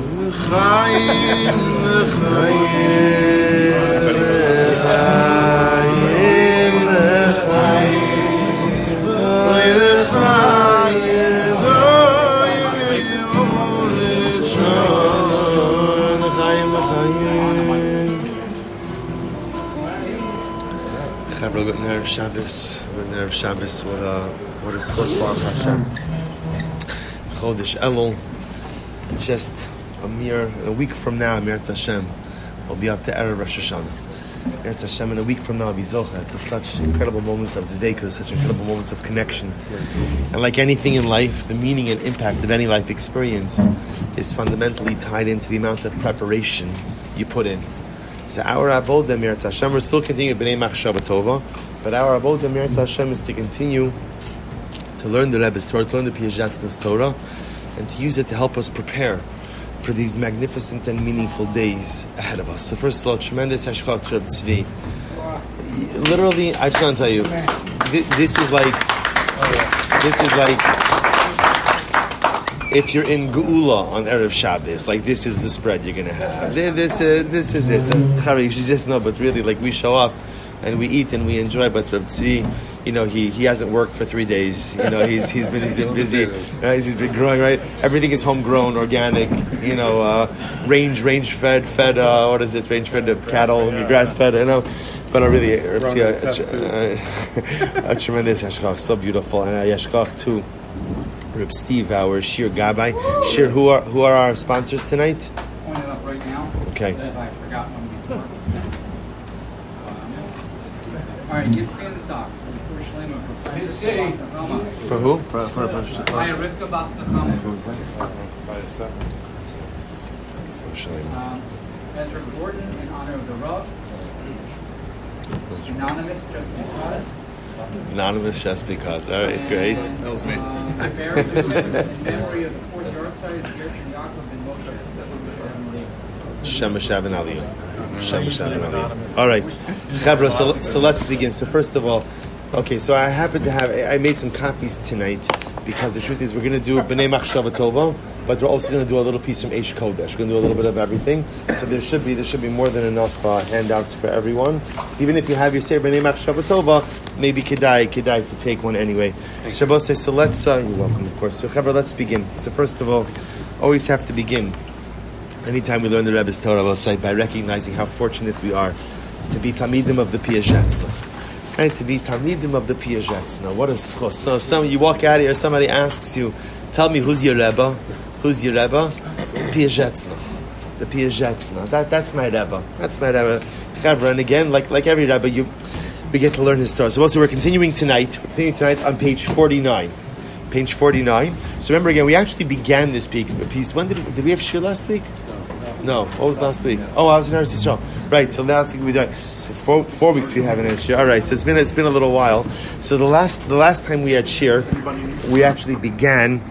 L'chaim, l'chaim, l'chaim, l'chaim, zoy v'yom l'chaim, l'chaim. Chavro, good nerve Shabbos. Good nerve Shabbos. What a schos Baruch Hashem. Chodesh Elul. Just a week from now, Piacezna Hashem, we'll be up to Erev Rosh Hashana. Piacezna Hashem, in a week from now, I'll be Zocha. It's such incredible moments of Dveika, such incredible moments of connection. And like anything in life, the meaning and impact of any life experience is fundamentally tied into the amount of preparation you put in. So our avodah, Piacezna Hashem, we're still continuing B'nai Machshava Tova, but our avodah, Piacezna Hashem, is to continue to learn the Rebbe's Torah, to learn the Piacezna's Torah, and to use it to help us prepare for these magnificent and meaningful days ahead of us. So first of all, tremendous hashkach to Reb Tzvi. Literally, I just want to tell you, this is like, if you're in Geula on Erev Shabbos, like this is the spread you're going to have. This is it. So, Chari, you should just know, but really, like we show up and we eat and we enjoy, but Reb Tzvi, you know, he hasn't worked for 3 days. You know, he's been busy, right? He's been growing, right? Everything is homegrown, organic. You know, range fed. What is it? Range fed cattle, grass fed. You know, but really, a tremendous yashkach, so beautiful, and a yashkach too. Reb Steve, our Shir Gabbai. Shir, who are our sponsors tonight? Point it up right now. Okay. I forgot one before. All right, get spin the stock. For who? For Rivka Bas Nachama. Ezra Gordon in honor of the Rosh. Anonymous just because. All right, great. That was me. In memory of the fourth yard site, Gershon Yaakov and Moshe. Shema Shavin Aliyah. Shema Shavin Aliyah. All right, Chavra. So let's begin. So first of all. Okay, so I made some copies tonight because the truth is we're going to do B'nai Machshava Tova, but we're also going to do a little piece from Eish Kodesh. We're going to do a little bit of everything. So there should be more than enough handouts for everyone. So even if you have your say B'nai Machshava Tova, maybe kedai to take one anyway. So let's, you're welcome, of course. So Chavra, let's begin. So first of all, always have to begin. Anytime we learn the Rebbe's Torah, we'll say by recognizing how fortunate we are to be Talmidim of the Piacezna. Right, to be Talmidim of the Piacezna. What a schos. So you walk out here, somebody asks you, tell me who's your Rebbe? Who's your Rebbe? Piacezna. The Piacezna. That's my Rebbe. That's my Rebbe. Chavra, and again, like every Rebbe, we get to learn his Torah. So also we're continuing tonight on page 49. Page 49. So remember again, we actually began this piece. When did we have Shir last week? No. What was last week? Oh, I was in Eretz Yisrael. Right. So last week we done. So 4 weeks we haven't had Shir. All right. So it's been a little while. So the last time we had Shir, we actually began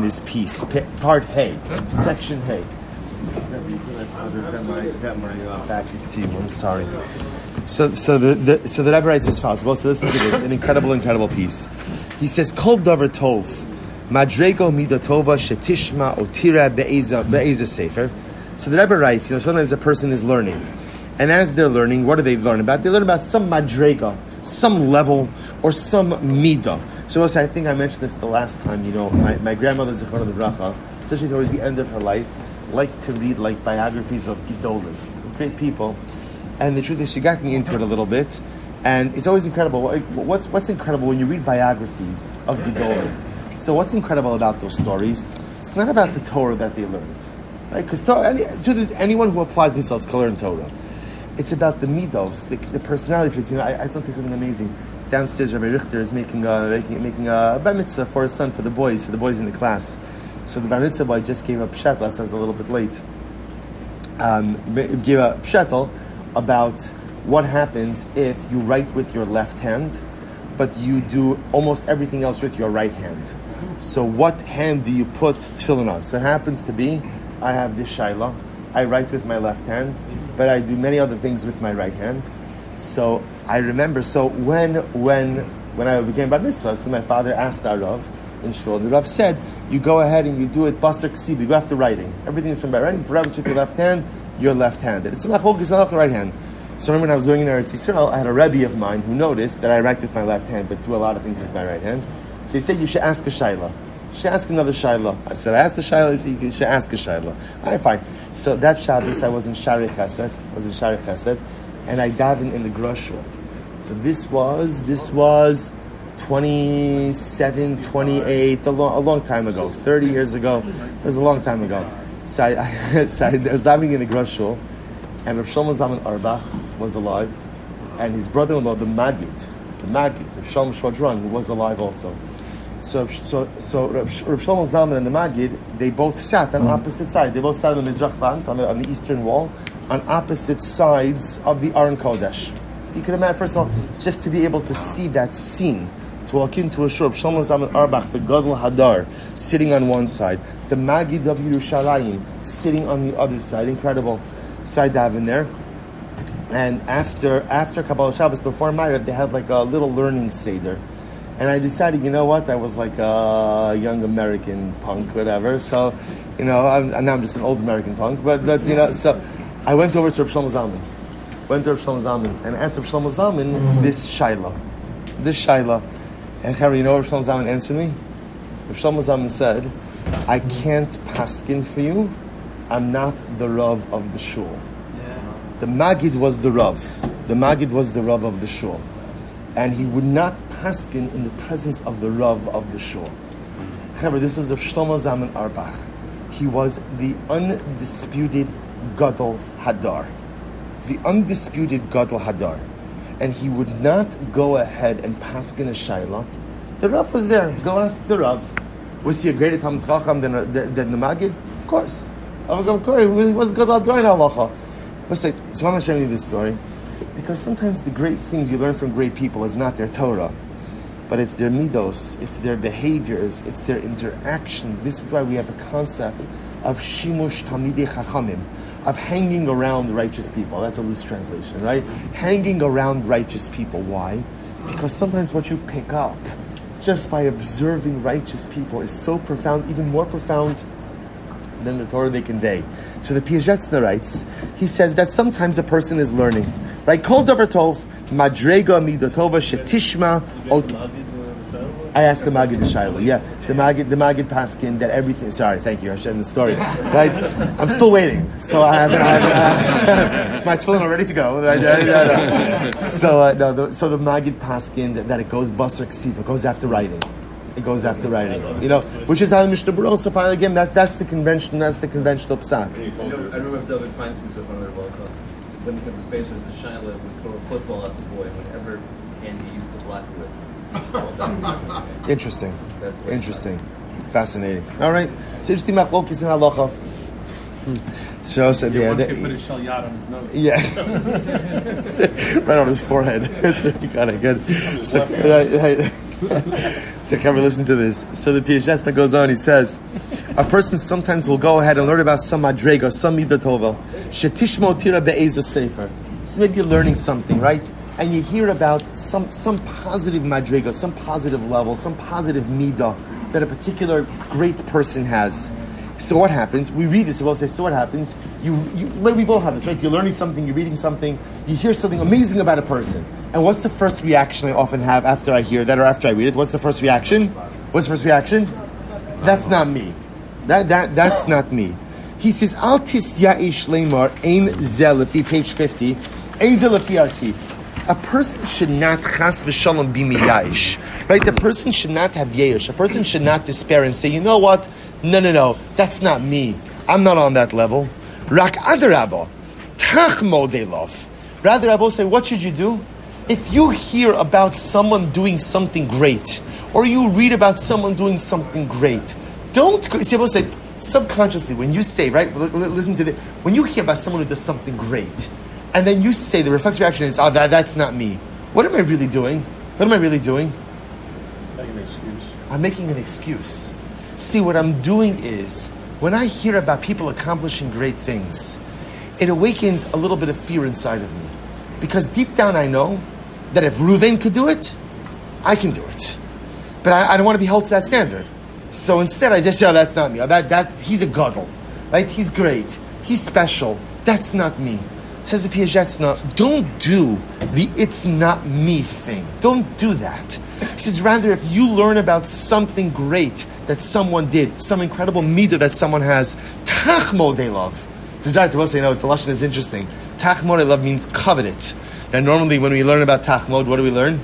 this piece, part Hay, section Hay. That my back is to you. I'm sorry. So the Rebbe writes as follows. Well, so listen to this, an incredible piece. He says, "Kol davar tov." Madrego midatova shetishma otira be'eza sefer. So the Rebbe writes, sometimes a person is learning. And as they're learning, what do they learn about? They learn about some madrega, some level, or some midah. So I think I mentioned this the last time, my grandmother, Zechron Livracha, especially towards the end of her life, liked to read biographies of Gedolim, great people. And the truth is, she got me into it a little bit. And it's always incredible. What's incredible when you read biographies of Gedolim? So what's incredible about those stories? It's not about the Torah that they learned, right? Because anyone who applies themselves can learn Torah. It's about the midos, the personality traits. I just want to say something amazing. Downstairs, Rabbi Richter is making a bar mitzvah for his son, for the boys in the class. So the bar mitzvah boy just gave a pshat. That's why I was a little bit late. Gave a pshatel about what happens if you write with your left hand, but you do almost everything else with your right hand. So what hand do you put tefillin on? So it happens to be, I have this shaila. I write with my left hand, but I do many other things with my right hand. So I remember, when I became bar mitzvah, so my father asked our Rav in shul, the Rav said, you go ahead and you do it basar ksiv. You go after writing. Everything is from by writing. If you write with your left hand, you're left-handed. It's not the right hand. So I remember when I was doing in Eretz Yisrael, I had a Rebbe of mine who noticed that I write with my left hand, but do a lot of things with my right hand. So he said, you should ask a shayla. You should ask another shayla. I said, I asked the shayla. He said, you should ask a shayla. All right, fine. So that Shabbos, I was in Shari Chesed. And I davened in the Rosh. So this was 27, 28, a long time ago, 30 years ago. It was a long time ago. So I was davening in the Rosh, and Rav Shlomo Zalman Auerbach was alive, and his brother-in-law, the Maggid, Rav Shlomo Shwadron, who was alive also. So Rav Shlomo Zalman and the Maggid, they both sat on opposite sides. They both sat on the Mizrach Wand, on the eastern wall, on opposite sides of the Aron Kodesh. You can imagine, first of all, just to be able to see that scene, to walk into a shul, Shlomo Zalman Auerbach, the Gadol Hadar, sitting on one side, the Maggid of Yerushalayim, sitting on the other side, incredible. So I davened there, and after Kabbalah Shabbos, before Ma'ariv, they had like a little learning seder, and I decided, you know what, I was like a young American punk, whatever. So, now I'm just an old American punk, but so I went over to Rav Shlomo Zalman, and asked Rav Shlomo Zalman this shayla, and Harry, you know what Rav Shlomo Zalman answered me? Rav Shlomo Zalman said, I can't paskin for you. I'm not the Rav of the shul. Yeah. The Maggid was the Rav. The Maggid was the Rav of the shul. And he would not paskin in the presence of the Rav of the shul. However, this is Rav Shlomo Zalman Auerbach. He was the undisputed Gadol Hadar. The undisputed Gadol Hadar. And he would not go ahead and paskin a shayla. The Rav was there. Go ask the Rav. Was he a greater Talmid Chacham than the Maggid? Of course. Of course, he was good at doing halacha. So why am I showing you this story? Because sometimes the great things you learn from great people is not their Torah, but it's their midos, it's their behaviors, it's their interactions. This is why we have a concept of shimush tamidei chachamim, of hanging around righteous people. That's a loose translation, right? Hanging around righteous people. Why? Because sometimes what you pick up just by observing righteous people is so profound, even more profound than the Torah they convey. So the Piacezna writes, he says that sometimes a person is learning, right? Kol davar tov, madrega midatova shetishma. I asked the Maggid the Shaila. Yeah, the Maggid Paskin that everything. Sorry, thank you. I should end the story. Right? I'm still waiting, so I have my tefillin are ready to go. So the Maggid Paskin that it goes basar ksiv, it goes after writing. It goes after writing, which is how the Mishnah Berurah applies. Again, that's the convention. That's the conventional psak. I remember David Feinstein said when we were when he was faced with the Shaila, we throw a football at the boy whenever Andy used to block with. Interesting. Fascinating. All right. So interesting machlokes in halacha. So said, One kid put his shel yad on his nose. Yeah. Right on his forehead. It's really kind of good. So can we listen to this? So the Piacezna goes on. He says, a person sometimes will go ahead and learn about some madrega, some midatova. Shetishmo tira be'eza sefer. So maybe you're learning something, right? And you hear about some positive madrega, some positive level, some positive midah that a particular great person has. So what happens? We read this, we'll say, so what happens? We've all had this, right? You're learning something, you're reading something, you hear something amazing about a person. And what's the first reaction I often have after I hear that or after I read it? What's the first reaction? That's not me. That's not me. He says, Al tis ya'ish leimar ein zelafi, page 50, ein zelafi arki. A person should not chas v'shalom be miyayish. Right? The person should not have yeyish. A person should not despair and say, you know what? No, that's not me. I'm not on that level. Rak adarabba, tachmo de love. Rather, I will say, what should you do? If you hear about someone doing something great, or you read about someone doing something great, don't go. See, I will say, subconsciously, when you say, right, listen to this, when you hear about someone who does something great, and then you say, the reflex reaction is, that's not me. What am I really doing? Making an excuse. I'm making an excuse. See, what I'm doing is, when I hear about people accomplishing great things, it awakens a little bit of fear inside of me. Because deep down I know that if Reuven could do it, I can do it. But I don't want to be held to that standard. So instead, I just say, oh, that's not me. Oh, he's a gadol, right? He's great. He's special. That's not me. Says the Piacezna, don't do the "it's not me" thing. Don't do that. He says, rather, if you learn about something great that someone did, some incredible midah that someone has, tachmod love. Desire to say, the lashon is interesting. Tachmod love means covet it. And normally, when we learn about tachmod, what do we learn?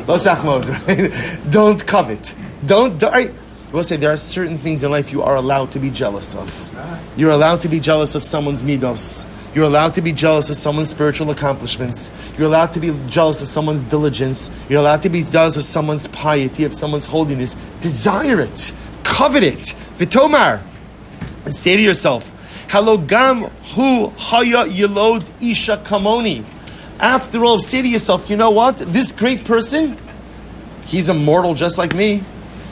Lo tachmod, right? Don't covet. Right? We'll say there are certain things in life you are allowed to be jealous of. You're allowed to be jealous of someone's midos. You're allowed to be jealous of someone's spiritual accomplishments. You're allowed to be jealous of someone's diligence. You're allowed to be jealous of someone's piety, of someone's holiness. Desire it. Covet it. Vitomar. And say to yourself, Halogam hu haya yelod isha kamoni. After all, say to yourself, you know what? This great person, he's a mortal just like me.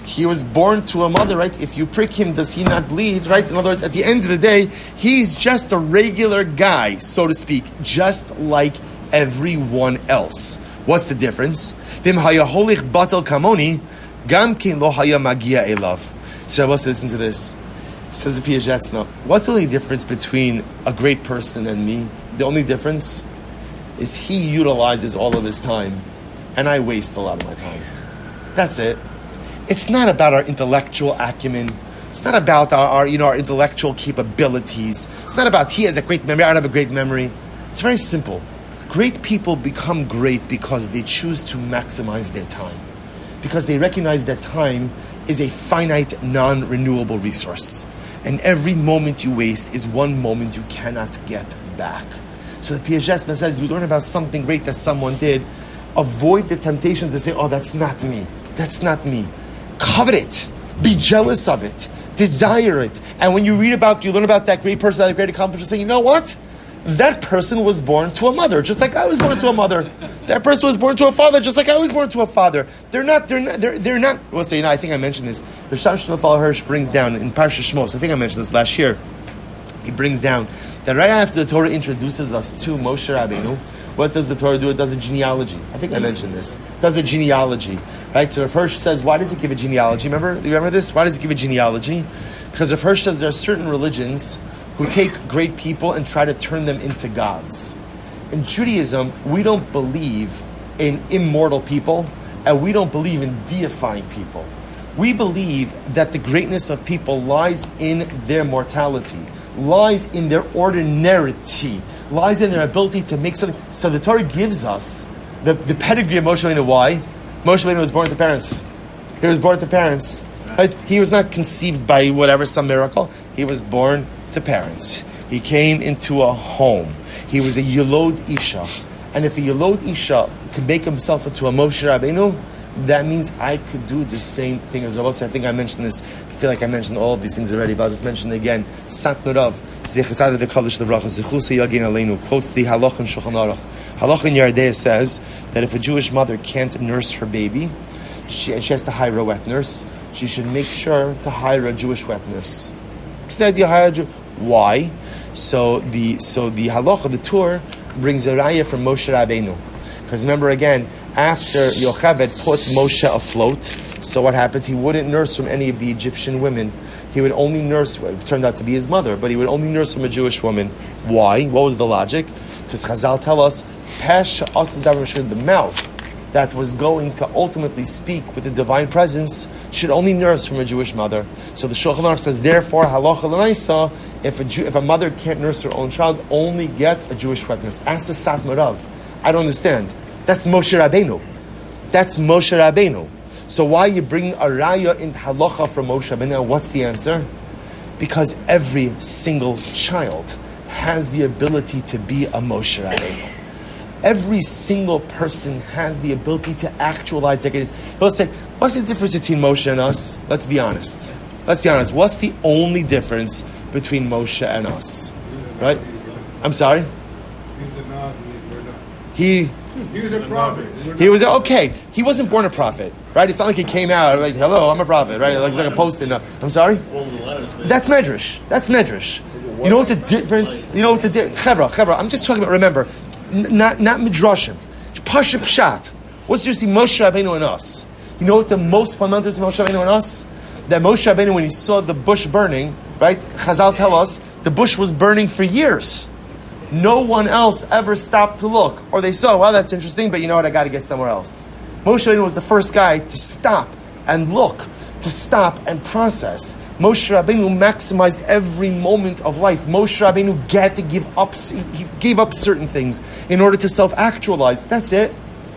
He was born to a mother, right? If you prick him, does he not bleed, right? In other words, at the end of the day, he's just a regular guy, so to speak, just like everyone else. What's the difference? So let's listen to this. It says the Piacezna, what's the only difference between a great person and me? The only difference is he utilizes all of his time, and I waste a lot of my time. That's it. It's not about our intellectual acumen. It's not about our intellectual capabilities. It's not about he has a great memory, I don't have a great memory. It's very simple. Great people become great because they choose to maximize their time. Because they recognize that time is a finite, non-renewable resource. And every moment you waste is one moment you cannot get back. So the Piacezna says, you learn about something great that someone did, avoid the temptation to say, oh, that's not me. That's not me. Covet it. Be jealous of it. Desire it. And when you learn about that great person, that great accomplishment, say, you know what? That person was born to a mother, just like I was born to a mother. That person was born to a father, just like I was born to a father. They're not. We'll say, I think I mentioned this. The Hirsch brings down in Parsha Shmos, I think I mentioned this last year. He brings down that right after the Torah introduces us to Moshe Rabbeinu, what does the Torah do? It does a genealogy. I think I mentioned this. It does a genealogy. Right? So Rav Hirsch says, why does it give a genealogy? Do you remember this? Why does it give a genealogy? Because Rav Hirsch says there are certain religions who take great people and try to turn them into gods. In Judaism, we don't believe in immortal people, and we don't believe in deifying people. We believe that the greatness of people lies in their mortality, lies in their ordinarity, lies in their ability to make something. So the Torah gives us the pedigree of Moshe Rabbeinu. Why? Moshe Rabbeinu was born to parents. He was born to parents. Right? He was not conceived by some miracle. He was born to parents. He came into a home. He was a Yelod Isha. And if a Yelod Isha could make himself into a Moshe Rabbeinu, that means I could do the same thing as Rabbi. I think I mentioned this. I feel like I mentioned all of these things already, but I'll just mention it again. Satnurav, Zechasad the Kaddish Levracha, Zechusa Yagin Aleinu, quotes the Halach in Shulchan Aruch. Halach in Yardea says that if a Jewish mother can't nurse her baby, she has to hire a wet nurse, she should make sure to hire a Jewish wet nurse. Why? So the Halach, the Torah, brings a raya from Moshe Rabbeinu. Because remember again, after Yocheved put Moshe afloat, so what happens? He wouldn't nurse from any of the Egyptian women. He would only nurse, it turned out to be his mother, but he would only nurse from a Jewish woman. Why? What was the logic? Because Chazal tell us, the mouth that was going to ultimately speak with the divine presence should only nurse from a Jewish mother. So the Shulchan Aruch says, therefore, halacha l'naisa, if a mother can't nurse her own child, only get a Jewish wet nurse. Ask the Satmarav. I don't understand. That's Moshe Rabbeinu. That's Moshe Rabbeinu. So why you bring a raya in halacha from Moshe Rabbeinu? What's the answer? Because every single child has the ability to be a Moshe Rabbeinu. Every single person has the ability to actualize their greatness. He'll say, what's the difference between Moshe and us? Let's be honest. Let's be honest. What's the only difference between Moshe and us? Right? I'm sorry? He was a prophet. He was okay. He wasn't born a prophet, right? It's not like he came out like, "Hello, I'm a prophet," right? It looks like a post-it. I'm sorry. That's medrash. That's medrash. You know what the difference? You know what the Chevra. I'm just talking about. Remember, not midrashim. Pashup pshat. What's seriously Moshe Rabbeinu and us? You know what the most fundamental is of Moshe Rabbeinu and us? that Moshe Rabbeinu, when he saw the bush burning, right? Chazal tell us the bush was burning for years. No one else ever stopped to look. Or they saw, well, that's interesting, but you know what? I got to get somewhere else. Moshe Rabbeinu was the first guy to stop and look, to stop and process. Moshe Rabbeinu maximized every moment of life. Moshe Rabbeinu had to give up. He gave up certain things in order to self-actualize. That's it.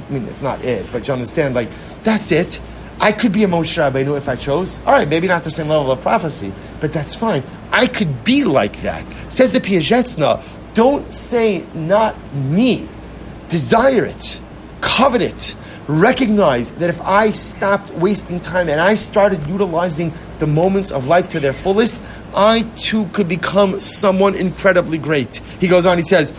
I mean, it's not it, but you understand, like, that's it. I could be a Moshe Rabbeinu if I chose. All right, maybe not the same level of prophecy, but that's fine. I could be like that. Says the Piacezna, don't say, not me. Desire it. Covet it. Recognize that if I stopped wasting time and I started utilizing the moments of life to their fullest, I too could become someone incredibly great. He goes on, he says,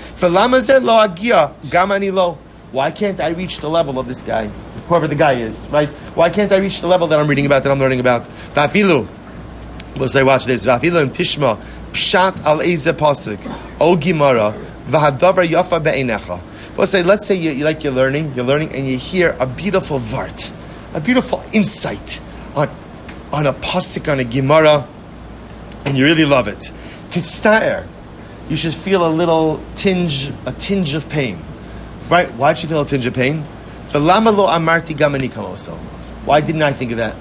why can't I reach the level of this guy? Whoever the guy is, right? Why can't I reach the level that I'm reading about, that I'm learning about? We'll say, watch this. Tishma, pshat al eze pasuk, o gimara, v'hadavar yafa be'einecha. We'll say, let's say you're learning, and you hear a beautiful vart, a beautiful insight on a pasuk, on a gemara, and you really love it. Titztaer, you should feel a tinge of pain. Right? Why should you feel a tinge of pain? Why didn't I think of that?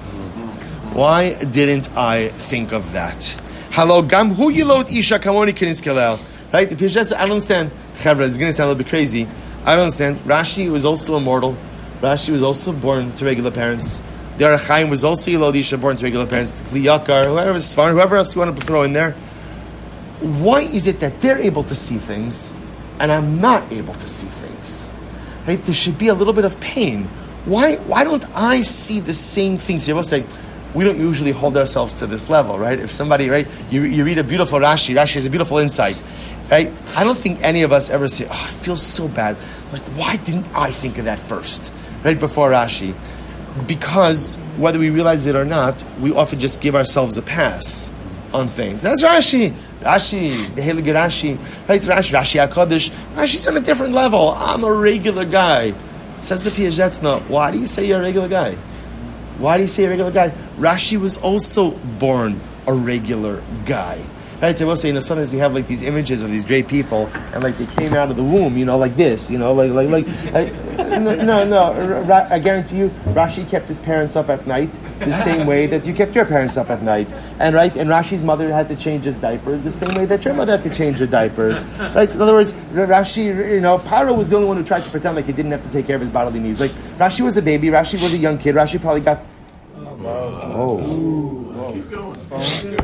Why didn't I think of that? Hello, gam hu yilot isha kamoni kiniskelel. Right? The Piacezna, I don't understand. Chavra, it's going to sound a little bit crazy. I don't understand. Rashi was also immortal. Rashi was also born to regular parents. The Orach Chaim was also yilot isha, born to regular parents. The Kli Yakar, whoever else you want to throw in there. Why is it that they're able to see things and I'm not able to see things? Right? There should be a little bit of pain. Why don't I see the same things? You will say, we don't usually hold ourselves to this level, right? If somebody, right, you read a beautiful Rashi has a beautiful insight, right? I don't think any of us ever say, oh, I feel so bad. Like, why didn't I think of that first, right, before Rashi? Because whether we realize it or not, we often just give ourselves a pass on things. That's Rashi, the Heilige Rashi, right? Rashi HaKadosh. Rashi's on a different level. I'm a regular guy. Says the Piacezna, why do you say you're a regular guy? Why do you say a regular guy? Rashi was also born a regular guy. Right? I will say, sometimes we have like these images of these great people, and like they came out of the womb, like this, no. I guarantee you, Rashi kept his parents up at night the same way that you kept your parents up at night, and Rashi's mother had to change his diapers the same way that your mother had to change her diapers. Right? In other words, Rashi, Paro was the only one who tried to pretend like he didn't have to take care of his bodily needs. Like Rashi was a baby, Rashi was a young kid, Rashi probably got.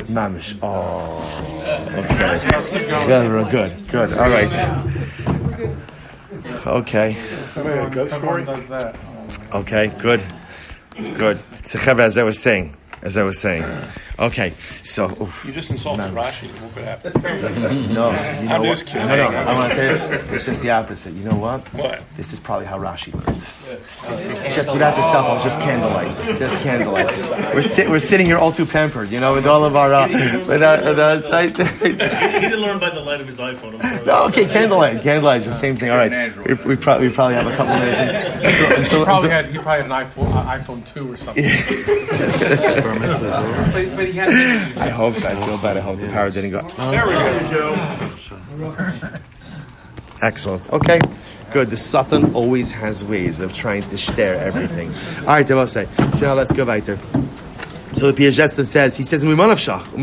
Mamish. Oh. Okay. Good. All right. Okay. Everyone does that. Okay. Good. So, as I was saying. Okay, so... You just insulted Rashi. What could happen? No, I'm just kidding. No, I want to tell you, it's just the opposite. You know what? What? This is probably how Rashi learned. Just without the cell phone, just candlelight. We're sitting here all too pampered, with all of our... with our site. He didn't learn by the light of his iPhone. No, okay, candlelight is the same thing. All right, we probably have a couple minutes. He probably had an iPhone 2 or something. But he had to. I hope so. I feel bad. I hope the power didn't go. There we go. Excellent. Okay. Good. The Satan always has ways of trying to stare everything. All right, I will say. So now let's go weiter. So the Piacezna says, he says, Tovachem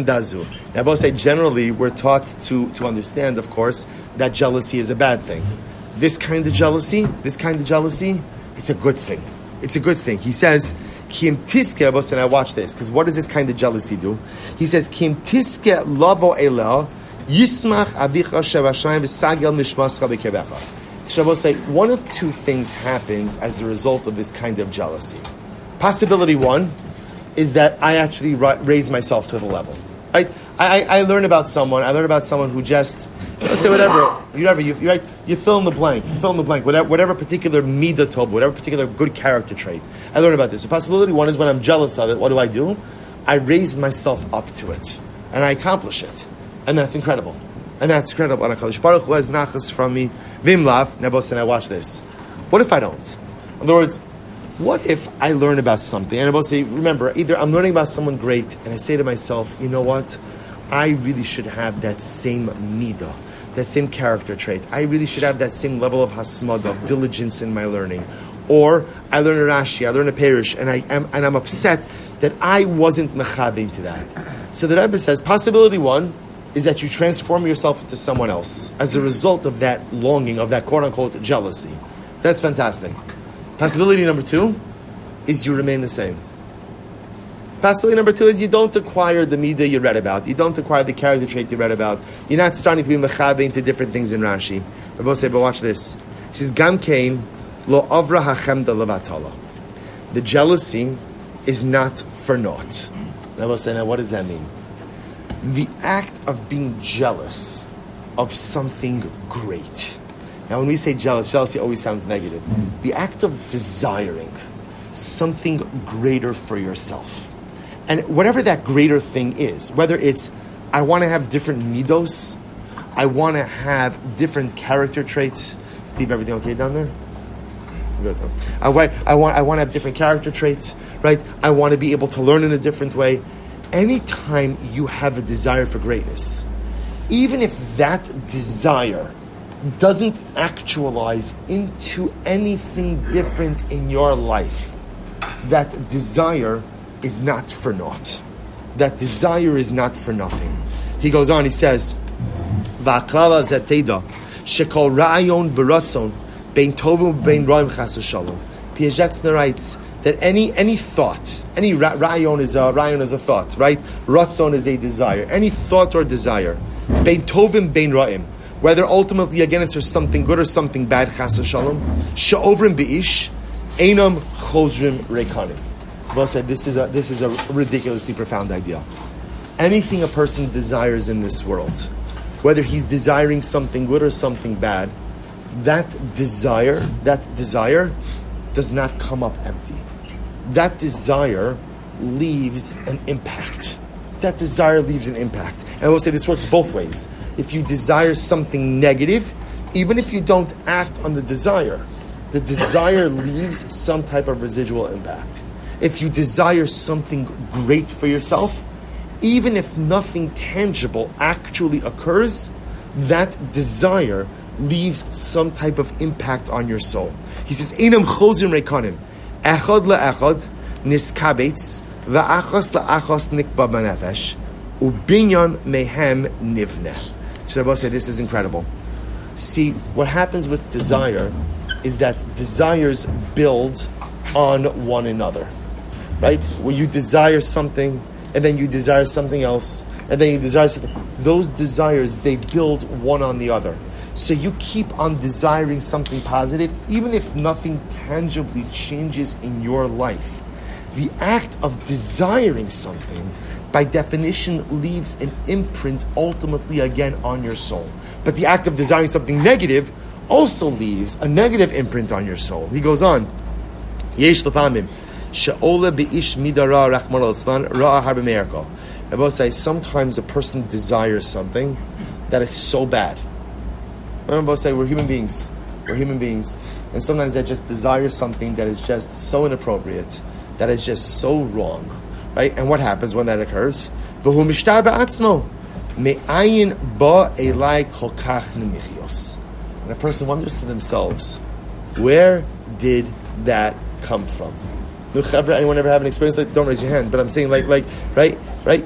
dazu. Now I will say, generally, we're taught to understand, of course, that jealousy is a bad thing. This kind of jealousy, it's a good thing. It's a good thing. He says, Kim tiske, and I watch this, because what does this kind of jealousy do? He says, Kim tiske lavo elel, yismach avicha shavashayim v'sagel nishmascha v'kevecha. Shabbos say, one of two things happens as a result of this kind of jealousy. Possibility one is that I actually raise myself to the level. Right? I learn about someone who just, say whatever, you fill in the blank, whatever particular midah tov, whatever particular good character trait. I learn about this. The possibility one is when I'm jealous of it, what do? I raise myself up to it, and I accomplish it. And that's incredible. And HaKadosh Baruch Hu has nachas from me, vim lav, and I watch this. What if I don't? In other words, what if I learn about something, and I will say, remember, either I'm learning about someone great, and I say to myself, you know what, I really should have that same midah, that same character trait. I really should have that same level of hasmada, of diligence in my learning. Or I learn a Rashi, I learn a Perish, and I'm upset that I wasn't mechabein to that. So the Rebbe says, possibility one is that you transform yourself into someone else as a result of that longing, of that quote-unquote jealousy. That's fantastic. Possibility number two is you remain the same. Possibility number two is you don't acquire the midah you read about. You don't acquire the character trait you read about. You're not starting to be mechabein into different things in Rashi. Rebbe say, but watch this. He says, Gam Kain lo avra hachemda levatala. The jealousy is not for naught. Rebbe say, now what does that mean? The act of being jealous of something great. Now, when we say jealousy always sounds negative. The act of desiring something greater for yourself. And whatever that greater thing is, whether it's, I want to have different midos, I want to have different character traits. Steve, everything okay down there? Good. I want to have different character traits, right? I want to be able to learn in a different way. Anytime you have a desire for greatness, even if that desire doesn't actualize into anything different in your life, that desire is not for naught. That desire is not for nothing. He goes on, he says, V'aklala zeteda, shekol ra'ayon v'ratzon, bein tovim bein roim chas v'shalom. Piacezna writes that any thought, any ra'ayon is a thought, right? Ratzon is a desire. Any thought or desire, bein tovim bein roim, whether ultimately again it's for something good or something bad, chas v'shalom, she'ovrim be'ish, einam chozrim reikanim. Well said, this is a ridiculously profound idea. Anything a person desires in this world, whether he's desiring something good or something bad, that desire does not come up empty. That desire leaves an impact. That desire leaves an impact. And I will say this works both ways. If you desire something negative, even if you don't act on the desire leaves some type of residual impact. If you desire something great for yourself, even if nothing tangible actually occurs, that desire leaves some type of impact on your soul. He says, Einam chozim reikanim, echad le'echad, niskabetz, va'achas la'achas nikba b'nefesh, ubinyan mehem nivneh. So Rabbi said, this is incredible. See, what happens with desire is that desires build on one another. Right? When you desire something, and then you desire something else, and then you desire something. Those desires, they build one on the other. So you keep on desiring something positive, even if nothing tangibly changes in your life. The act of desiring something, by definition, leaves an imprint ultimately again on your soul. But the act of desiring something negative also leaves a negative imprint on your soul. He goes on, Yesh l'pamim, she'ola be'ish midara rachman al-tzlan ra'a harbe me'erko. Rabbi say, sometimes a person desires something that is so bad. Remember, say, we're human beings. And sometimes they just desire something that is just so inappropriate, that is just so wrong. Right? And what happens when that occurs? V'hu mishtar ba'atzmo, me'ayin ba elai kol kach nemichios. And a person wonders to themselves, where did that come from? Anyone ever have an experience like that? Don't raise your hand, but I'm saying right?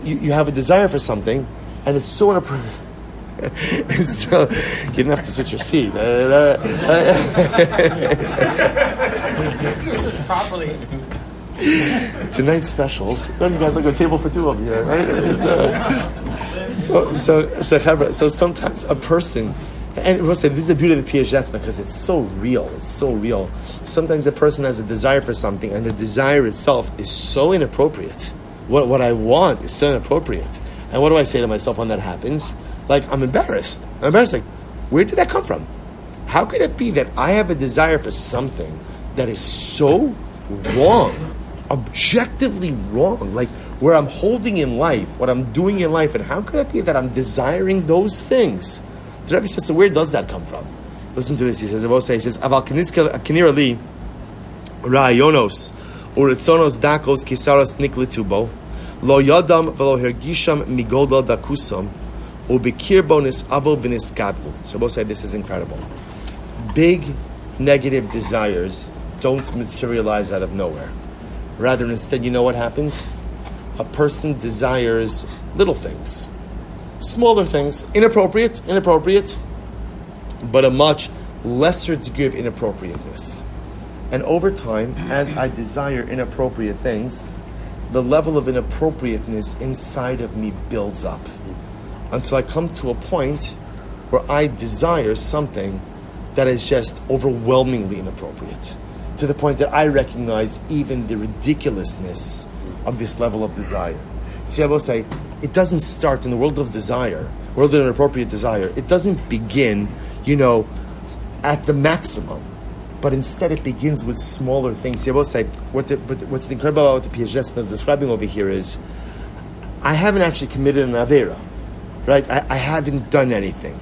You have a desire for something, and it's so inappropriate. So you didn't have to switch your seat. Properly. Tonight's specials. You guys like a table for two over here, right? So sometimes a person, and we'll say this is the beauty of the Piacezna because it's so real. Sometimes a person has a desire for something, and the desire itself is so inappropriate. What I want is so inappropriate. And what do I say to myself when that happens? Like, I'm embarrassed. Like, where did that come from? How could it be that I have a desire for something that is so wrong, objectively wrong, like where I'm holding in life, what I'm doing in life, and how could it be that I'm desiring those things? The Rebbe says, so where does that come from? Listen to this. He says, Aval Kanira Li, Ra'yonos uritzonos dakos kisaras nikletubo lo yadam velo hergisham migoda dakusam ubikir bonus avo viniskablu. So both say this is incredible. Big negative desires don't materialize out of nowhere. Rather, instead, you know what happens? A person desires little things, smaller things, inappropriate, but a much lesser degree of inappropriateness. And over time, as I desire inappropriate things, the level of inappropriateness inside of me builds up until I come to a point where I desire something that is just overwhelmingly inappropriate, to the point that I recognize even the ridiculousness of this level of desire. See, I will say, it doesn't start in the world of desire, world of inappropriate desire. It doesn't begin, at the maximum, but instead it begins with smaller things. See, I will say, what's incredible about what the Piacezna is describing over here is, I haven't actually committed an avera, right? I haven't done anything.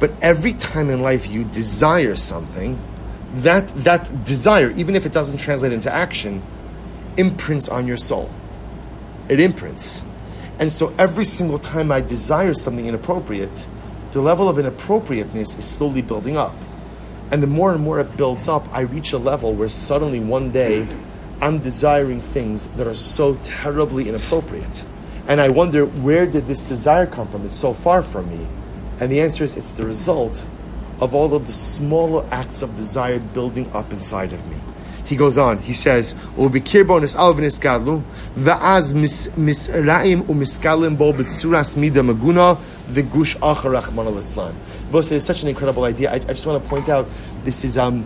But every time in life you desire something, that desire, even if it doesn't translate into action, imprints on your soul. It imprints. And so every single time I desire something inappropriate, the level of inappropriateness is slowly building up. And the more and more it builds up, I reach a level where suddenly one day I'm desiring things that are so terribly inappropriate. And I wonder, where did this desire come from? It's so far from me. And the answer is, it's the result of all of the smaller acts of desire building up inside of me. He goes on, he says, "Ubikir bonus alvinis gadlu, va'az misraim umiskalim bo b'tzuras mida maguna v'gush achar rachmana litzlan." Both it's such an incredible idea. I just want to point out, this is an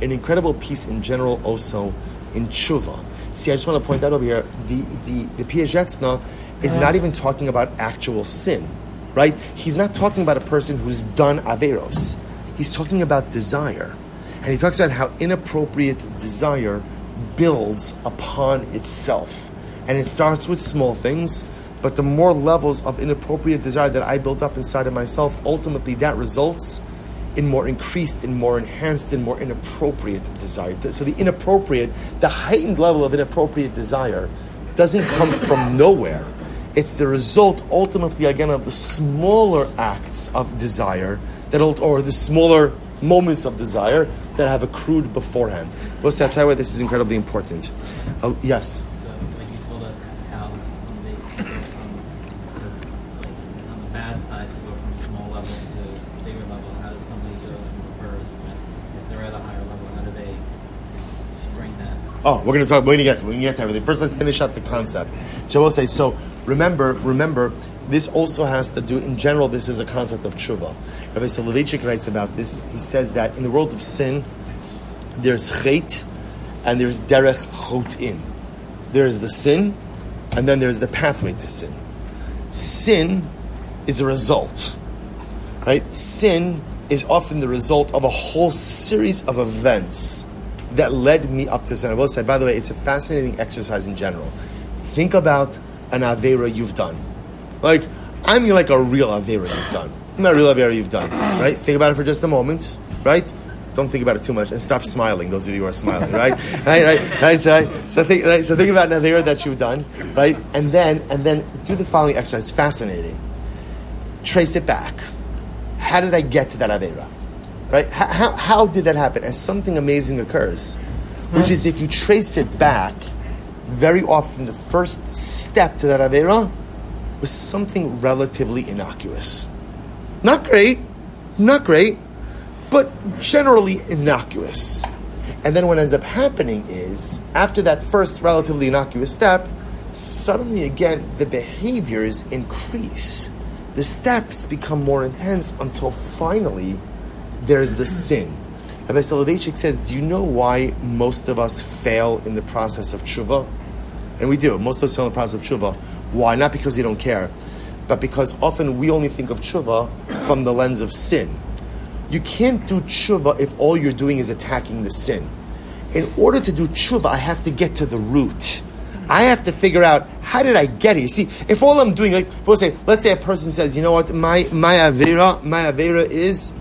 incredible piece in general also in tshuva. See, I just want to point out over here, the Piacezna is not even talking about actual sin, right? He's not talking about a person who's done averos. He's talking about desire. And he talks about how inappropriate desire builds upon itself. And it starts with small things, but the more levels of inappropriate desire that I build up inside of myself, ultimately that results in more increased, in more enhanced, in more inappropriate desire. So the heightened level of inappropriate desire doesn't come from nowhere. It's the result, ultimately, again, of the smaller acts of desire, or the smaller moments of desire that have accrued beforehand. Well, that's why this is incredibly important. Yes? So, like you told us how somebody goes from, on the bad side to go from small level to bigger level. How does somebody go in reverse if they're at a higher level? How do they bring that? Oh, we're going to get to everything. First, let's finish out the concept. So we'll say, remember, this also has to do, in general, this is a concept of tshuva. Rabbi Soloveitchik writes about this. He says that in the world of sin, there's chet and there's derech chotin. There's the sin, and then there's the pathway to sin. Sin is a result, right? Sin is often the result of a whole series of events that led me up to sin. I will say, by the way, it's a fascinating exercise in general. Think about an avera you've done. Like a real avera you've done. Not a real avera you've done, right? Think about it for just a moment, right? Don't think about it too much, and stop smiling. Those of you who are smiling, right? right. So think about an avera that you've done, right? And then do the following exercise. It's fascinating. Trace it back. How did I get to that avera? Right? How did that happen? And something amazing occurs, which is if you trace it back, very often the first step to that avera was something relatively innocuous. Not great, but generally innocuous. And then what ends up happening is, after that first relatively innocuous step, suddenly again the behaviors increase. The steps become more intense until finally there's the sin. Rabbi Soloveitchik says, do you know why most of us fail in the process of tshuva? And we do. Most of us fail in the process of tshuva. Why? Not because we don't care, but because often we only think of tshuva from the lens of sin. You can't do tshuva if all you're doing is attacking the sin. In order to do tshuva, I have to get to the root. I have to figure out, how did I get here? See, if all I'm doing, let's say a person says, you know what, my avera is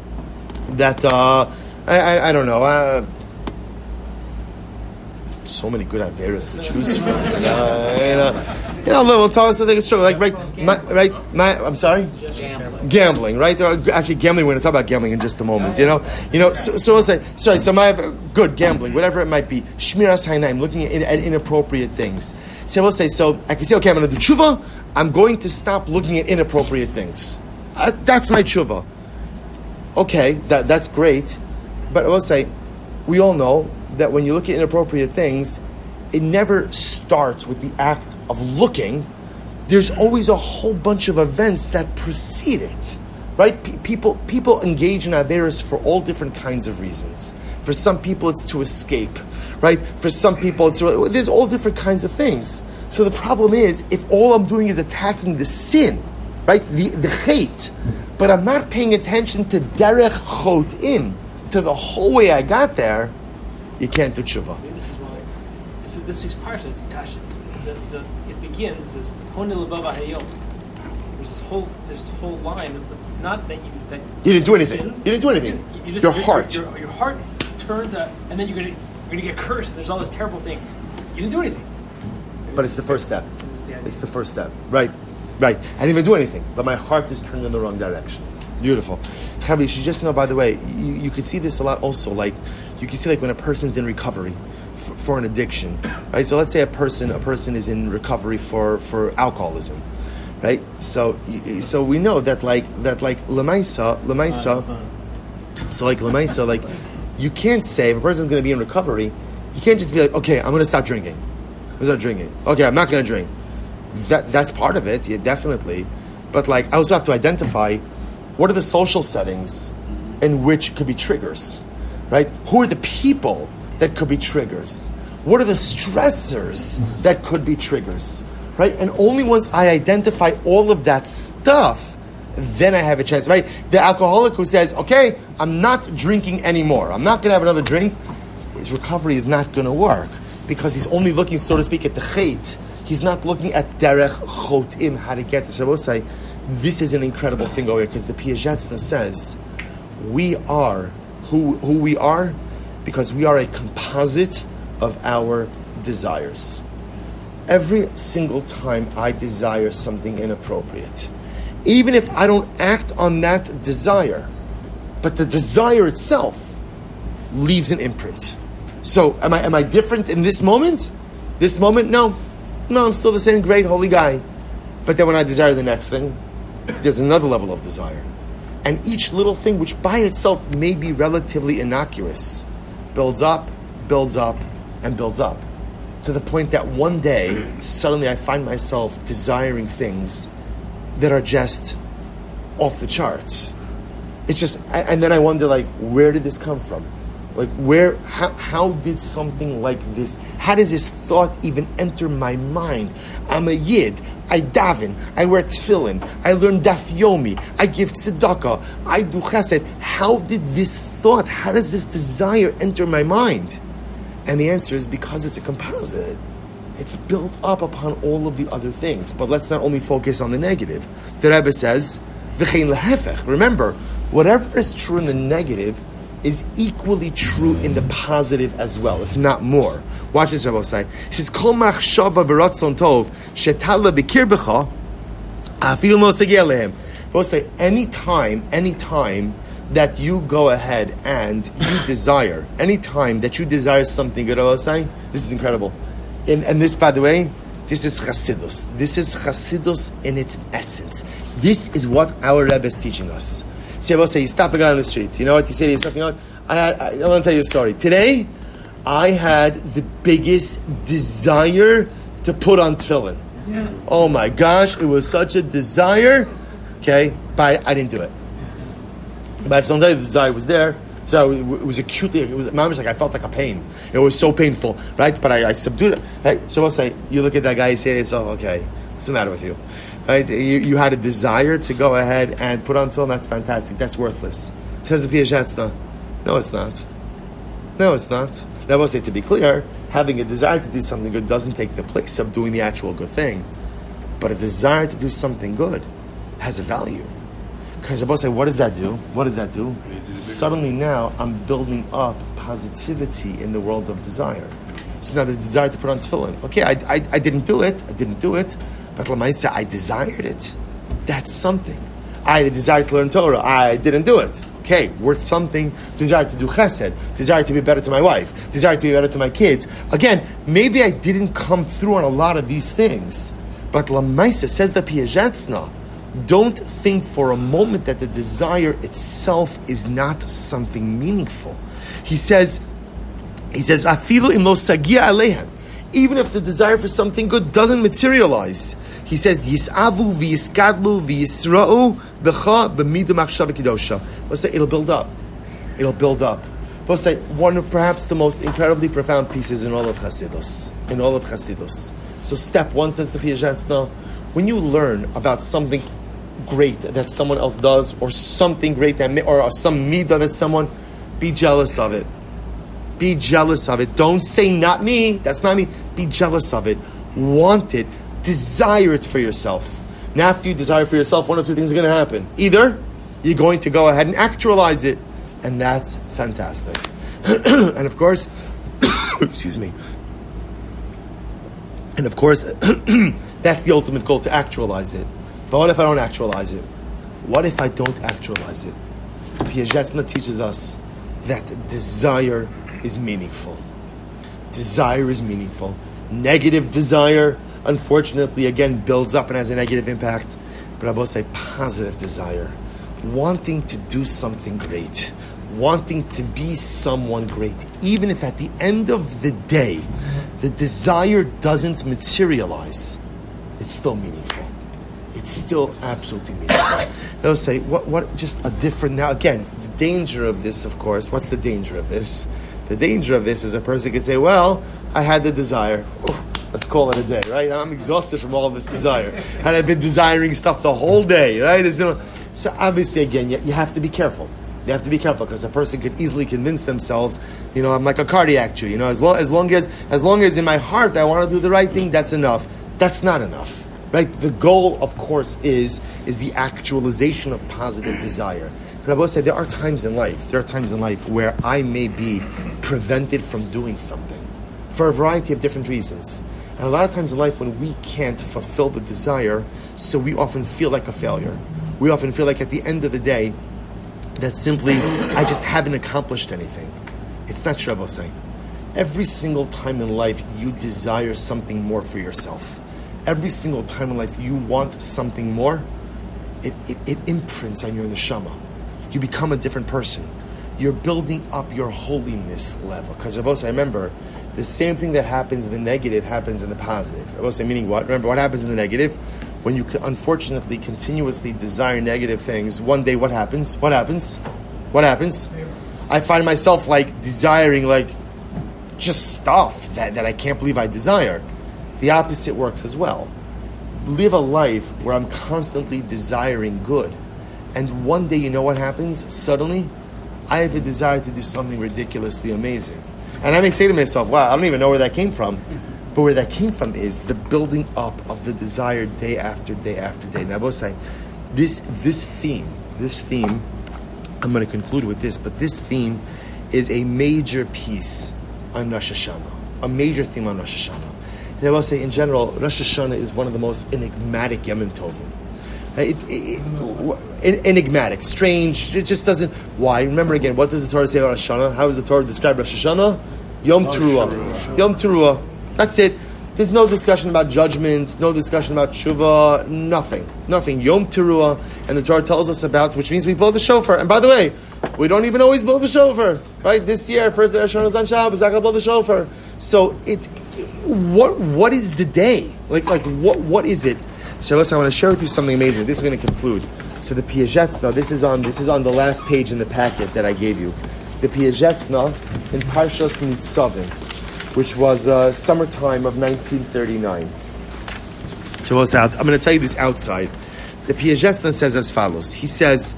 that, I don't know, so many good averas to choose from. We'll talk something is true. Like, I'm sorry? Gambling, right? Or actually, gambling, we're going to talk about gambling in just a moment, so we'll say, sorry, so good gambling, whatever it might be. Shmiras hainayim, looking at inappropriate things. So we'll say, so I can say, okay, I'm going to do tshuva, I'm going to stop looking at inappropriate things. That's my tshuva. Okay, that's great, but I will say, we all know that when you look at inappropriate things, it never starts with the act of looking. There's always a whole bunch of events that precede it, right? People engage in averos for all different kinds of reasons. For some people, it's to escape, right? For some people, there's all different kinds of things. So the problem is, if all I'm doing is attacking the sin, right, the hate, but I'm not paying attention to derech chotim, to the whole way I got there, you can't do tshuva. This is why this week's parsha. It's it begins as Hone Levava Hayom. There's this whole line. Not that you didn't do anything. Sin. You didn't do anything. Your heart. Your heart turns out, and then you're gonna get cursed. And there's all those terrible things. You didn't do anything. But it's the first step. It's the first step. Right. I didn't even do anything, but my heart is turned in the wrong direction. Beautiful. Chavi, you should just know, by the way, you can see this a lot also. Like, you can see, like, when a person's in recovery for an addiction, right? So let's say a person is in recovery for alcoholism, right? So we know that lemaisa. So like lemaisa, like, you can't say if a person's going to be in recovery, you can't just be like, okay, I'm going to stop drinking. I'm going to stop drinking. Okay, I'm not going to drink. That's part of it, yeah, definitely. But like, I also have to identify what are the social settings in which could be triggers, right? Who are the people that could be triggers? What are the stressors that could be triggers, right? And only once I identify all of that stuff, then I have a chance, right? The alcoholic who says, okay, I'm not drinking anymore, I'm not going to have another drink, his recovery is not going to work because he's only looking, so to speak, at the chait. He's not looking at derech chotim, how to get this. I will say, this is an incredible thing over here because the Piacezna says we are who we are because we are a composite of our desires. Every single time I desire something inappropriate, even if I don't act on that desire, but the desire itself leaves an imprint. So am I different in this moment? This moment? No, I'm still the same great holy guy. But then when I desire the next thing, there's another level of desire. And each little thing, which by itself may be relatively innocuous, builds up, and builds up. To the point that one day, suddenly I find myself desiring things that are just off the charts. It's just, and then I wonder, like, where did this come from? Like, how did something like this, how does this thought even enter my mind? I'm a yid, I daven, I wear tefillin, I learn daf yomi, I give tzedakah, I do chesed. How did this thought, how does this desire enter my mind? And the answer is because it's a composite. It's built up upon all of the other things. But let's not only focus on the negative. The Rebbe says, v'chein lehefech. Remember, whatever is true in the negative is equally true in the positive as well, if not more. Watch this, Rebbe say. He says, Kol machshava v'ratzon tov shetala b'kirbecha afil no segia lehem. Rebbe say, anytime that you go ahead and you desire, anytime that you desire something good, Rebbe say, this is incredible. And this, by the way, this is Chassidus. This is Chassidus in its essence. This is what our Rebbe is teaching us. So you say, you stop a guy on the street. You know what? You say to yourself, you know what? I want to tell you a story. Today, I had the biggest desire to put on tefillin. Yeah. Oh my gosh, it was such a desire. Okay, but I didn't do it. But someday the desire was there. So it was acutely, it was like I felt like a pain. It was so painful, right? But I subdued it. Right? So I'll say, you look at that guy, you say to yourself, okay, what's the matter with you? Right? You had a desire to go ahead and put on tefillin. That's fantastic. That's worthless. Says the Piacezna. No, it's not. No, it's not. Now, I will say, to be clear, having a desire to do something good doesn't take the place of doing the actual good thing. But a desire to do something good has a value. Because I will say, what does that do? What does that do? Suddenly now, I'm building up positivity in the world of desire. So now there's desire to put on tefillin. Okay, I didn't do it. But Lamaisa, I desired it. That's something. I had a desire to learn Torah. I didn't do it. Okay, worth something. Desire to do chesed. Desire to be better to my wife. Desire to be better to my kids. Again, maybe I didn't come through on a lot of these things. But Lamaisa says the Piacezna, don't think for a moment that the desire itself is not something meaningful. He says, Afilu im lo sagia alehem. Even if the desire for something good doesn't materialize, he says, Yisavu v'yiskadlu v'yisra'u b'cha b'midu machshava kedosha. We'll say it'll build up. We'll say one of perhaps the most incredibly profound pieces in all of Chassidus. So step one, says the Piacezna, when you learn about something great that someone else does, or something great that, or some midah that someone, be jealous of it. Be jealous of it. Don't say, not me, that's not me. Be jealous of it. Want it. Desire it for yourself. And after you desire for yourself, one of two things are going to happen. Either you're going to go ahead and actualize it, and that's fantastic. And of course, excuse me. And of course, that's the ultimate goal, to actualize it. But what if I don't actualize it? What if I don't actualize it? Piacezna teaches us that desire is meaningful. Desire is meaningful. Negative desire, unfortunately, again, builds up and has a negative impact. But I will say positive desire. Wanting to do something great. Wanting to be someone great. Even if at the end of the day, the desire doesn't materialize, it's still meaningful. It's still absolutely meaningful. They'll say, what, just a different, now again, the danger of this, of course, what's the danger of this? The danger of this is a person could say, well, I had the desire. Let's call it a day, right? I'm exhausted from all of this desire. And I've been desiring stuff the whole day, right? So obviously, again, you have to be careful. You have to be careful, because a person could easily convince themselves, I'm like a cardiac Jew. As long as in my heart I want to do the right thing, that's enough. That's not enough, right? The goal, of course, is the actualization of positive desire. But I will say there are times in life where I may be prevented from doing something for a variety of different reasons. And a lot of times in life when we can't fulfill the desire, so we often feel like a failure. We often feel like at the end of the day, that simply, I just haven't accomplished anything. It's not true, I will say. Every single time in life, you desire something more for yourself. Every single time in life, you want something more, it imprints on your neshama. You become a different person. You're building up your holiness level. Because I will say, remember, the same thing that happens in the negative happens in the positive. I will say, meaning what? Remember, what happens in the negative? When you unfortunately continuously desire negative things, one day what happens? What happens? I find myself desiring just stuff that I can't believe I desire. The opposite works as well. Live a life where I'm constantly desiring good. And one day, you know what happens? Suddenly, I have a desire to do something ridiculously amazing. And I may say to myself, wow, I don't even know where that came from. But where that came from is the building up of the desire day after day after day. And I will say, this theme, I'm going to conclude with this, but this theme is a major piece on Rosh Hashana. A major theme on Rosh Hashana. And I will say, in general, Rosh Hashana is one of the most enigmatic Yomim Tovim. Enigmatic, strange, it just doesn't... Why? Remember again, what does the Torah say about Rosh Hashana? How does the Torah describe Rosh Hashana? Yom Teruah. Yom Teruah. That's it. There's no discussion about judgments, no discussion about tshuva, nothing. Yom Teruah, and the Torah tells us about, which means we blow the shofar. And by the way, we don't even always blow the shofar, right? This year, first day of Hashana is on Shabbos, I gotta blow the shofar. So what is the day? What is it? So listen, I want to share with you something amazing. This is going to conclude. So the Piacezna, this is on the last page in the packet that I gave you. The Piacezna in Parshas Nitzavim, which was summertime of 1939. So I'm going to tell you this outside. The Piacezna says as follows. He says,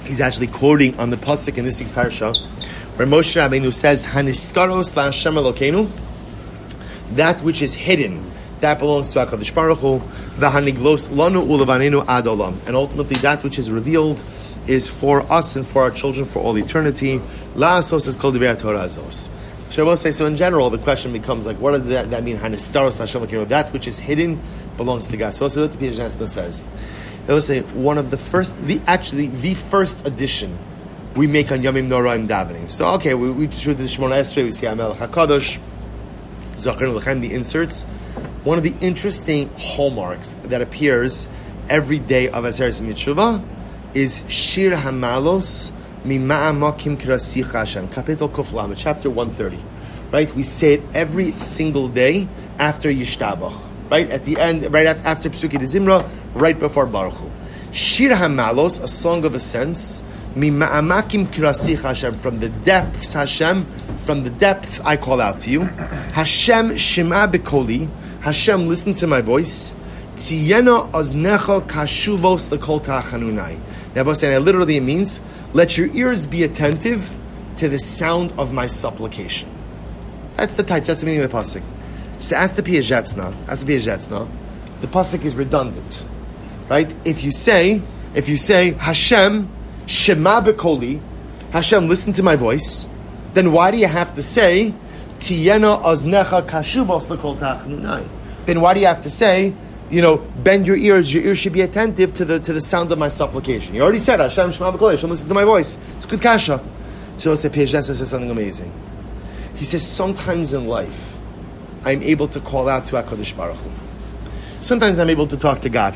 he's actually quoting on the pasuk in this week's parsha, where Moshe Rabbeinu says, "Hanistaros la'Hashem Elokeinu," that which is hidden, that belongs to HaKadosh Baruch Hu, v'haniglos lanu ulevanenu ad olam, and ultimately that which is revealed is for us and for our children for all eternity. La'asos is called divrei Torah azos. So I will say, so in general, the question becomes like, what does that mean? Hanistaros Hashem, that which is hidden belongs to God. So also what the Piacezna says. It will say one of the first, the first addition we make on Yomim Noraim davening. So okay, we through the Shemona Esrei, we see Amelech Hakadosh, Zachar Lechem, the inserts. One of the interesting hallmarks that appears every day of Aseres Mitzvah is Shir Hamalos Mima'amakim Krasich Hashem, Kapitel Kuf Lamed, chapter 130. Right, we say it every single day after Yishtabach. Right at the end, right after Psuki de Zimra, right before Baruch Hu. Shir Hamalos, a song of ascents. Mima'amakim Krasich Hashem, from the depths, Hashem, from the depths I call out to you. Hashem Shema Bekoli. Hashem, listen to my voice. Tiyena oznecha kashuvos lekol ta'achanunai. Now, literally it means, let your ears be attentive to the sound of my supplication. That's the type. That's the meaning of the pasuk. So, as the Piacezna, the pasuk is redundant, right? If you say Hashem Shema Bekoli, Hashem, listen to my voice, then why do you have to say Tiyena oznecha kashuvos lekol ta'achanunai? Then why do you have to say, bend your ears should be attentive to the sound of my supplication? You already said Hashem Shema Bekoli, Hashem, listen to my voice. It's good kasha. So Piacezna says something amazing. He says, sometimes in life, I'm able to call out to HaKadosh Baruch Hu. Sometimes I'm able to talk to God.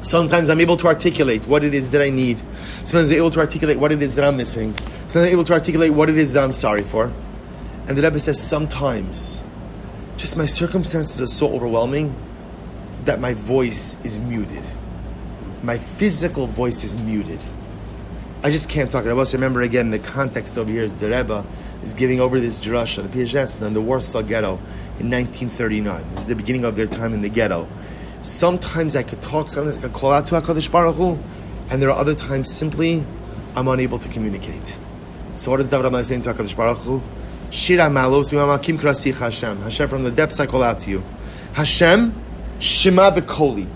Sometimes I'm able to articulate what it is that I need. Sometimes I'm able to articulate what it is that I'm missing. Sometimes I'm able to articulate what it is that I'm sorry for. And the Rebbe says, sometimes, just my circumstances are so overwhelming that my voice is muted. My physical voice is muted. I just can't talk. I also remember again, the context over here is the Rebbe is giving over this drasha, the Piacezna, in the Warsaw ghetto in 1939. This is the beginning of their time in the ghetto. Sometimes I could talk, sometimes I could call out to HaKadosh Baruch Hu, and there are other times simply I'm unable to communicate. So what does David Amai saying to HaKadosh Baruch Hu? Shira malos mimamakim krasich Hashem. Hashem, from the depths I call out to you. Hashem, Shema Bekoli.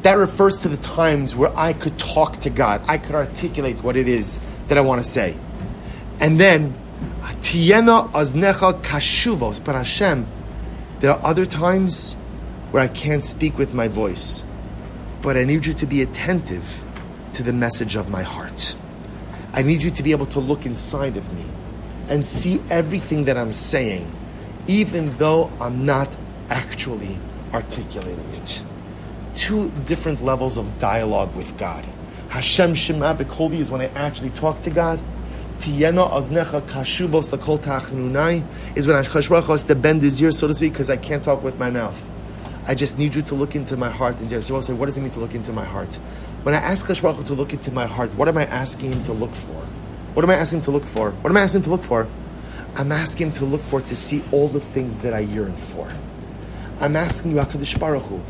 That refers to the times where I could talk to God. I could articulate what it is that I want to say. And then, Tiyena aznecha kashuvos. But Hashem, there are other times where I can't speak with my voice. But I need you to be attentive to the message of my heart. I need you to be able to look inside of me and see everything that I'm saying, even though I'm not actually articulating it. Two different levels of dialogue with God. Hashem Shema Bekoli is when I actually talk to God. Tiyena oznecha kashuvos lekol ta'achanunai is when HaKadosh Baruch Hu has to bend his ears, so to speak, because I can't talk with my mouth. I just need you to look into my heart. And so you will say, what does it mean to look into my heart? When I ask HaKadosh Baruch Hu to look into my heart, what am I asking him to look for? What am I asking him to look for? What am I asking him to look for? I'm asking him to look for, to see all the things that I yearn for. I'm asking you, HaKadosh Baruch Hu,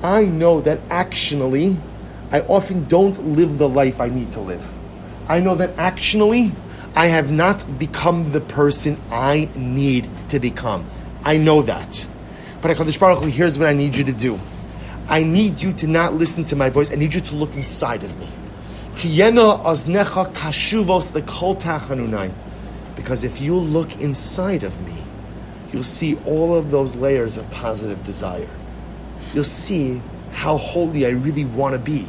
I know that actionally, I often don't live the life I need to live. I know that actionally, I have not become the person I need to become. I know that. But HaKadosh Baruch Hu, here's what I need you to do. I need you to not listen to my voice. I need you to look inside of me. Tiyena oznecha kashuvos lekol ta'achanunai. Because if you look inside of me, you'll see all of those layers of positive desire. You'll see how holy I really want to be,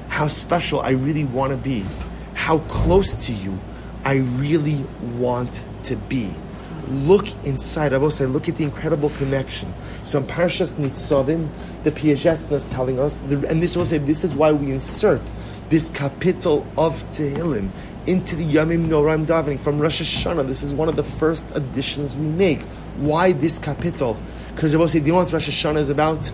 how special I really want to be, how close to you I really want to be. Look inside. I will say, look at the incredible connection. So in Parshas Nitzavim, the Piacezna is telling us, and this will say, this is why we insert this kapitel of Tehillim into the Yomim Noraim davening from Rosh Hashana. This is one of the first additions we make. Why this kapitel? Because I will say, do you know what Rosh Hashana is about?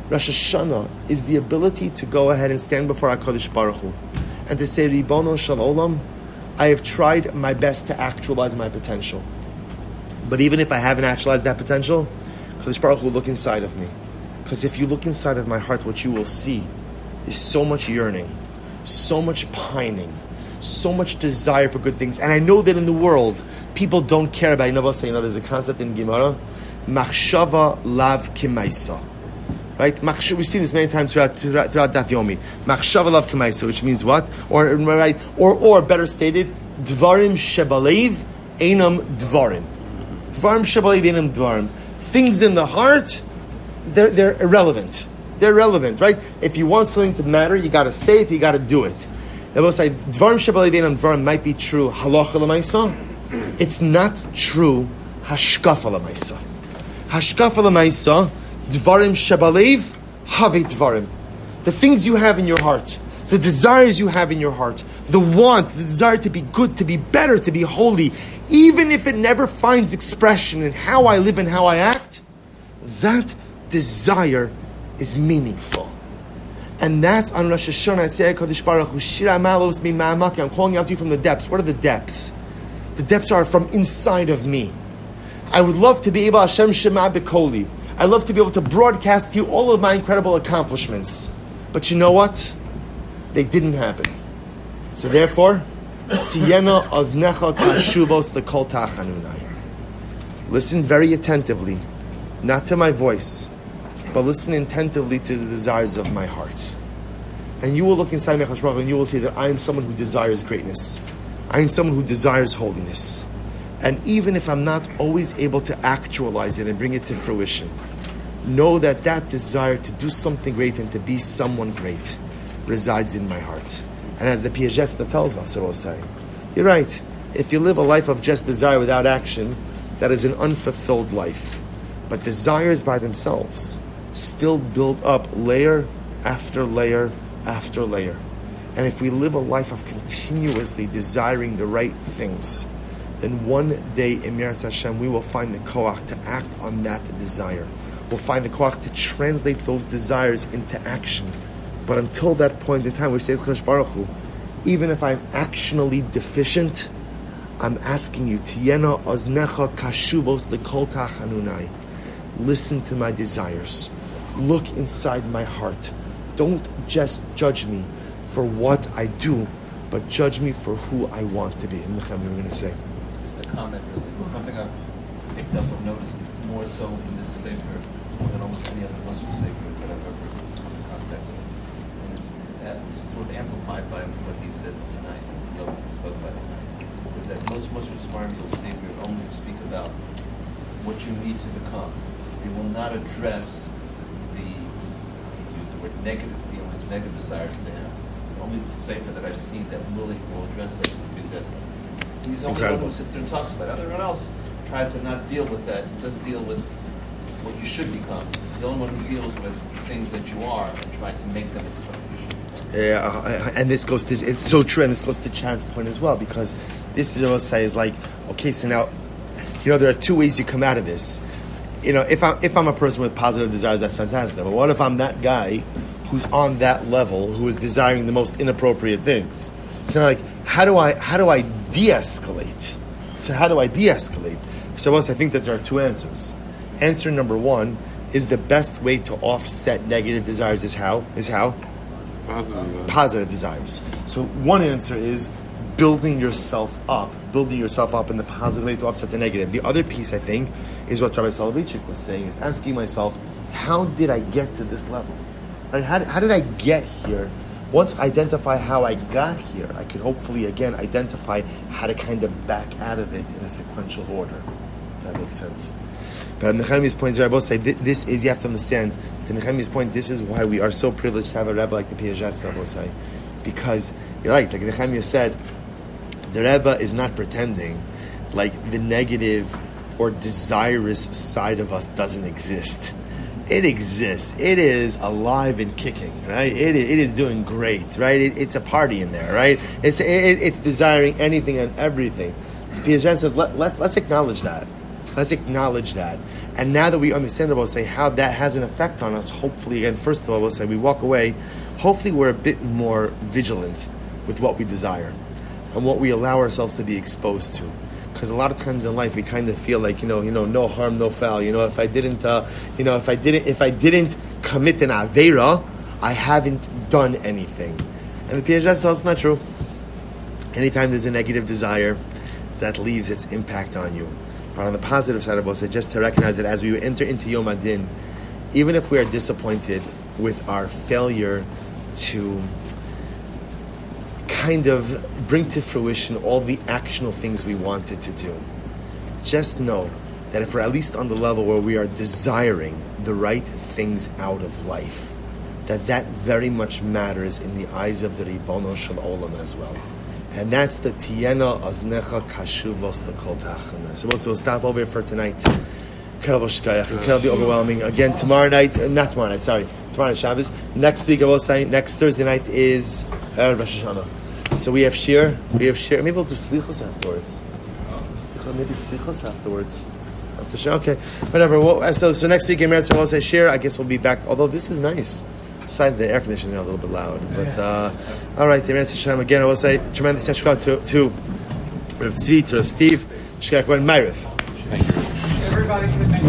Rosh Hashana is the ability to go ahead and stand before HaKadosh Baruch Hu and to say, Ribono Shel Olam, I have tried my best to actualize my potential. But even if I haven't actualized that potential, HaKadosh Baruch Hu will look inside of me. Because if you look inside of my heart, what you will see is so much yearning, so much pining, so much desire for good things. And I know that in the world, people don't care about it. There's a concept in Gemara, Machshava Lav Kimaisa. Right? We've seen this many times throughout Daf Yomi. Machshava Lav Kimaisa, which means what? Or better stated, Dvarim Shebalev Einam Dvarim. Dvarim shabalei dvarim. Things in the heart, they're irrelevant. They're irrelevant, right? If you want something to matter, you got to say it, you got to do it. I will say, Dvarim shabalei dvarim might be true halacha l'maisa. It's not true hashkafa l'maisa. Hashkafa l'maisa, dvarim shabalei havi dvarim. The things you have in your heart, the desires you have in your heart, the want, the desire to be good, to be better, to be holy, even if it never finds expression in how I live and how I act, that desire is meaningful. And that's on Rosh Hashana. I say, HaKadosh Baruch Hu, Shira Malos Mi Ma'amaki. I'm calling out to you from the depths. What are the depths? The depths are from inside of me. I would love to be able, Hashem Shema B'Koli. I'd love to be able to broadcast to you all of my incredible accomplishments. But you know what? They didn't happen. So therefore, Tziyena Oznecha Kashuvos L'Kol Tachanunai. Listen very attentively, not to my voice, but listen attentively to the desires of my heart. And you will look inside Mechash Baruch and you will see that I am someone who desires greatness. I am someone who desires holiness. And even if I'm not always able to actualize it and bring it to fruition, know that that desire to do something great and to be someone great resides in my heart. And as the Piacezna tells us, I will say, you're right. If you live a life of just desire without action, that is an unfulfilled life. But desires by themselves still build up layer after layer after layer. And if we live a life of continuously desiring the right things, then one day in Miras Hashem we will find the koach to act on that desire. We'll find the koach to translate those desires into action. But until that point in time, we say, Baruch Hu, even if I'm actionally deficient, I'm asking you, Tiyena oznecha kashuvos l'kol tachanunai. Listen to my desires. Look inside my heart. Don't just judge me for what I do, but judge me for who I want to be. And we're going to say. It's just a comment, really. Something I've picked up and noticed more so in this sefer more than almost any other Muslim sefer that I've ever come in contact with. And it's sort of amplified by what he says tonight, and what we spoke about tonight, is that most Muslims you'll see we only speak about what you need to become. We will not address the, I use the word, negative feelings, negative desires that they have. The only sefer that I've seen that really will address that is Piacezna. He's the only one who sits there and talks about it. Everyone else tries to not deal with that, just deal with what you should become. The only one who deals with things that you are and trying to make them into something you should become. Yeah, and this goes to, it's so true, and this goes to Chad's point as well, because this is what I'll say is like, okay, so now, there are two ways you come out of this. If I'm a person with positive desires, that's fantastic. But what if I'm that guy who's on that level, who is desiring the most inappropriate things? So like, how do I de-escalate? So how do I de-escalate? So I think that there are two answers. Answer number one is the best way to offset negative desires is how? Positive desires. So one answer is building yourself up in the positive way to offset the negative. The other piece, I think, is what Rabbi Soloveitchik was saying, is asking myself, how did I get to this level? Right? How did I get here? Once I identify how I got here, I could hopefully, again, identify how to kind of back out of it in a sequential order. If that makes sense. But Nehemiah's point is, I will say, this is, you have to understand, to Nehemiah's point, this is why we are so privileged to have a Rebbe like the Piacezna, I will say. Because, you're right, like Nehemiah said, the Rebbe is not pretending like the negative or desirous side of us doesn't exist. It exists. It is alive and kicking, right? It is doing great, right? It's a party in there, right? It's desiring anything and everything. The Piacezna says, let's acknowledge that. Let's acknowledge that. And now that we understand, we'll say how that has an effect on us, hopefully, again, first of all, we'll say we walk away, hopefully we're a bit more vigilant with what we desire and what we allow ourselves to be exposed to. Because a lot of times in life we kind of feel like no harm, no foul. If I didn't commit an aveira, I haven't done anything. And the Piacezna tells us not true. Anytime there's a negative desire, that leaves its impact on you. But on the positive side of us, just to recognize that as we enter into Yom Adin, even if we are disappointed with our failure to kind of bring to fruition all the actional things we wanted to do, just know that if we're at least on the level where we are desiring the right things out of life, that very much matters in the eyes of the Ribono Shel Olam as well. And that's the Tiena Aznecha Kashuvos L'Kol Tachana. So we'll stop over here for tonight. Incredible shkayach, incredibly overwhelming. Again, tomorrow night, tomorrow night, Shabbos. Next week, I will say, next Thursday night is Rosh Hashana. So we have shir. Maybe we'll do slichos afterwards. Maybe slichos afterwards. After shir, okay, whatever. Well, so next week, Emer will say shir. I guess we'll be back. Although this is nice. Aside the air conditioning is a little bit loud, but all right. Emer again, I will say tremendous shkayach to Rav Tzvi, to Rav Steve, shkayach and Ma'ariv. Everybody can make